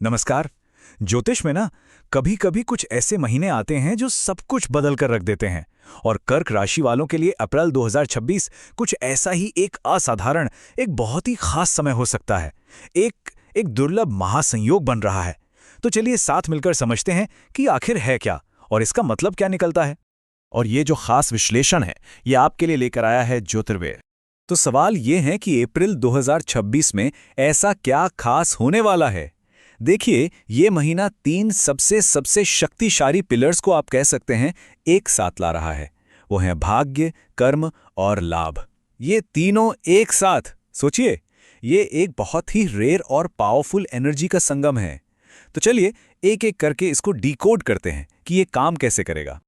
नमस्कार। ज्योतिष में ना कभी कभी कुछ ऐसे महीने आते हैं जो सब कुछ बदल कर रख देते हैं। और कर्क राशि वालों के लिए अप्रैल 2026 कुछ ऐसा ही एक असाधारण, एक बहुत ही खास समय हो सकता है। एक एक दुर्लभ महासंयोग बन रहा है। तो चलिए साथ मिलकर समझते हैं कि आखिर है क्या और इसका मतलब क्या निकलता है। और ये जो खास विश्लेषण है ये आपके लिए लेकर आया है ज्योतिर्वेद। तो सवाल ये है कि अप्रैल 2026 में ऐसा क्या खास होने वाला है। देखिए, ये महीना तीन सबसे सबसे शक्तिशाली पिलर्स को आप कह सकते हैं एक साथ ला रहा है। वो हैं भाग्य, कर्म और लाभ। ये तीनों एक साथ, सोचिए, ये एक बहुत ही रेयर और पावरफुल एनर्जी का संगम है। तो चलिए एक एक करके इसको डिकोड करते हैं कि ये काम कैसे करेगा।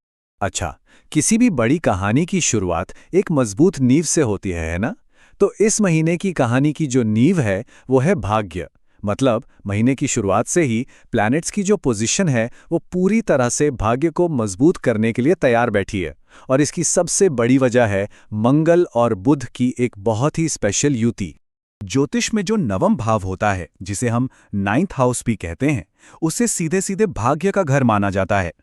अच्छा, किसी भी बड़ी कहानी की शुरुआत एक मजबूत नींव से होती है ना? तो इस महीने की कहानी की जो नींव है वो है भाग्य। मतलब महीने की शुरुआत से ही प्लैनेट्स की जो पोजीशन है वो पूरी तरह से भाग्य को मजबूत करने के लिए तैयार बैठी है। और इसकी सबसे बड़ी वजह है मंगल और बुध की एक बहुत ही स्पेशल युति। ज्योतिष में जो नवम भाव होता है, जिसे हम नाइन्थ हाउस भी कहते हैं, उसे सीधे सीधे भाग्य का घर माना जाता है।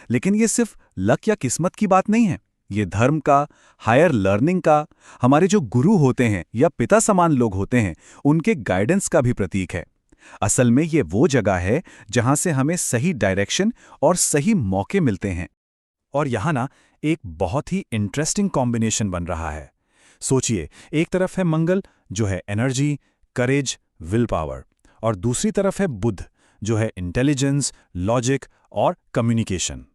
लेकिन ये सिर्फ लक या किस्मत की बात नहीं है। ये धर्म का, हायर लर्निंग का, हमारे जो गुरु होते हैं या पिता समान लोग होते हैं, उनके गाइडेंस का भी प्रतीक है। असल में ये वो जगह है जहां से हमें सही डायरेक्शन और सही मौके मिलते हैं। और यहाँ ना एक बहुत ही इंटरेस्टिंग कॉम्बिनेशन बन रहा है। सोचिए, एक तरफ है मंगल जो है एनर्जी, करेज, विल पावर, और दूसरी तरफ है बुध जो है इंटेलिजेंस, लॉजिक और कम्युनिकेशन।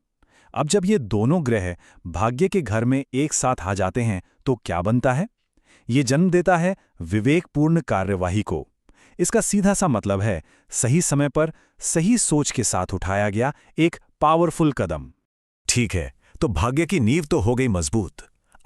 अब जब ये दोनों ग्रह भाग्य के घर में एक साथ आ जाते हैं तो क्या बनता है? ये जन्म देता है विवेकपूर्ण कार्यवाही को। इसका सीधा सा मतलब है सही समय पर सही सोच के साथ उठाया गया एक पावरफुल कदम। ठीक है, तो भाग्य की नींव तो हो गई मजबूत।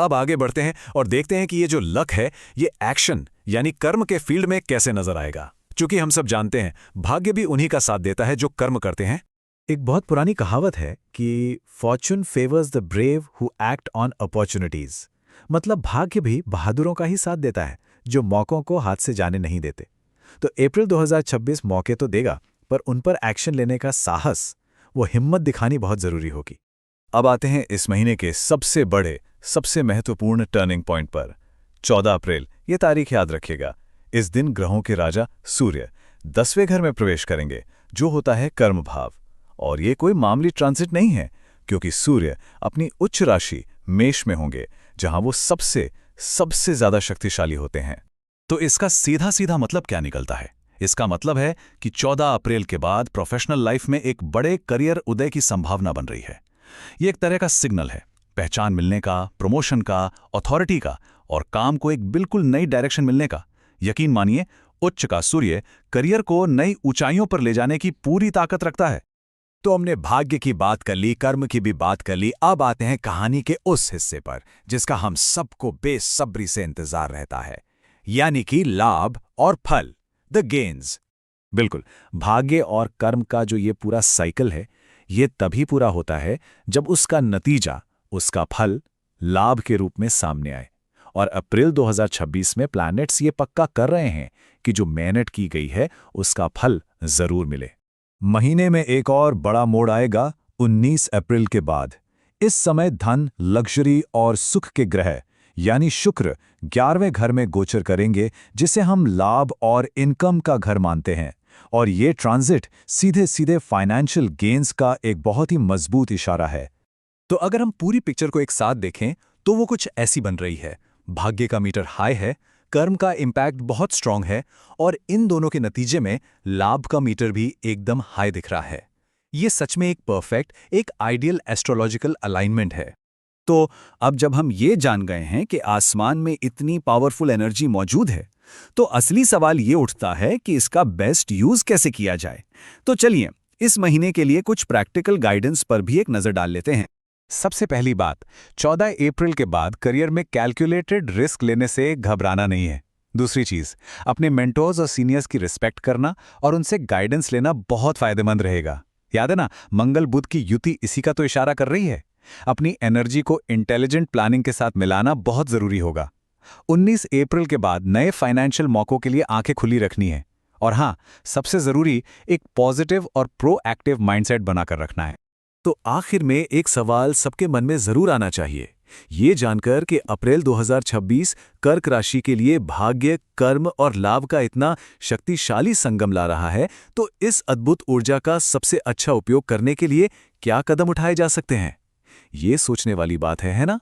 अब आगे बढ़ते हैं और देखते हैं कि ये जो लक है ये एक्शन यानी कर्म के फील्ड में कैसे नजर आएगा। क्योंकि हम सब जानते हैं भाग्य भी उन्हीं का साथ देता है जो कर्म करते हैं। एक बहुत पुरानी कहावत है कि Fortune favours the brave who act on opportunities. मतलब भाग्य भी बहादुरों का ही साथ देता है जो मौकों को हाथ से जाने नहीं देते। तो अप्रैल 2026 मौके तो देगा, पर उन पर एक्शन लेने का साहस, वो हिम्मत दिखानी बहुत जरूरी होगी। अब आते हैं इस महीने के सबसे बड़े, सबसे महत्वपूर्ण टर्निंग पॉइंट पर। 14 अप्रैल, ये तारीख याद रखिएगा। इस दिन ग्रहों के राजा सूर्य 10वें घर में प्रवेश करेंगे, जो होता है कर्म भाव। और ये कोई मामूली ट्रांजिट नहीं है, क्योंकि सूर्य अपनी उच्च राशि मेष में होंगे, जहां वो सबसे सबसे ज्यादा शक्तिशाली होते हैं। तो इसका सीधा सीधा मतलब क्या निकलता है? इसका मतलब है कि 14 अप्रैल के बाद प्रोफेशनल लाइफ में एक बड़े करियर उदय की संभावना बन रही है। ये एक तरह का सिग्नल है, पहचान मिलने का, प्रमोशन का, अथॉरिटी का, और काम को एक बिल्कुल नई डायरेक्शन मिलने का। यकीन मानिए, उच्च का सूर्य करियर को नई ऊंचाइयों पर ले जाने की पूरी ताकत रखता है। तो हमने भाग्य की बात कर ली, कर्म की भी बात कर ली। अब आते हैं कहानी के उस हिस्से पर जिसका हम सबको बेसब्री से इंतजार रहता है, यानी कि लाभ और फल, द गेन्स। बिल्कुल, भाग्य और कर्म का जो ये पूरा साइकिल है, ये तभी पूरा होता है जब उसका नतीजा, उसका फल लाभ के रूप में सामने आए। और अप्रैल 2026 में प्लैनेट्स ये पक्का कर रहे हैं कि जो मेहनत की गई है उसका फल जरूर मिले। महीने में एक और बड़ा मोड़ आएगा 19 अप्रैल के बाद। इस समय धन, लग्जरी और सुख के ग्रह यानी शुक्र 11वें घर में गोचर करेंगे, जिसे हम लाभ और इनकम का घर मानते हैं। और ये ट्रांजिट सीधे सीधे फाइनेंशियल गेन्स का एक बहुत ही मजबूत इशारा है। तो अगर हम पूरी पिक्चर को एक साथ देखें तो वो कुछ ऐसी बन रही है। भाग्य का मीटर हाई है, कर्म का इम्पैक्ट बहुत स्ट्रांग है, और इन दोनों के नतीजे में लाभ का मीटर भी एकदम हाई दिख रहा है। ये सच में एक परफेक्ट, एक आइडियल एस्ट्रोलॉजिकल अलाइनमेंट है। तो अब जब हम ये जान गए हैं कि आसमान में इतनी पावरफुल एनर्जी मौजूद है, तो असली सवाल ये उठता है कि इसका बेस्ट यूज कैसे किया जाए। तो चलिए इस महीने के लिए कुछ प्रैक्टिकल गाइडेंस पर भी एक नजर डाल लेते हैं। सबसे पहली बात, 14 अप्रैल के बाद करियर में कैलकुलेटेड रिस्क लेने से घबराना नहीं है। दूसरी चीज, अपने मेंटोर्स और सीनियर्स की रिस्पेक्ट करना और उनसे गाइडेंस लेना बहुत फायदेमंद रहेगा। याद है ना, मंगल बुध की युति इसी का तो इशारा कर रही है। अपनी एनर्जी को इंटेलिजेंट प्लानिंग के साथ मिलाना बहुत जरूरी होगा। 19 अप्रैल के बाद नए फाइनेंशियल मौकों के लिए आंखें खुली रखनी है। और हाँ, सबसे ज़रूरी एक पॉजिटिव और प्रोएक्टिव माइंडसेट बनाकर रखना है। तो आखिर में एक सवाल सबके मन में जरूर आना चाहिए, ये जानकर कि अप्रैल 2026 कर्क राशि के लिए भाग्य, कर्म और लाभ का इतना शक्तिशाली संगम ला रहा है, तो इस अद्भुत ऊर्जा का सबसे अच्छा उपयोग करने के लिए क्या कदम उठाए जा सकते हैं? ये सोचने वाली बात है ना?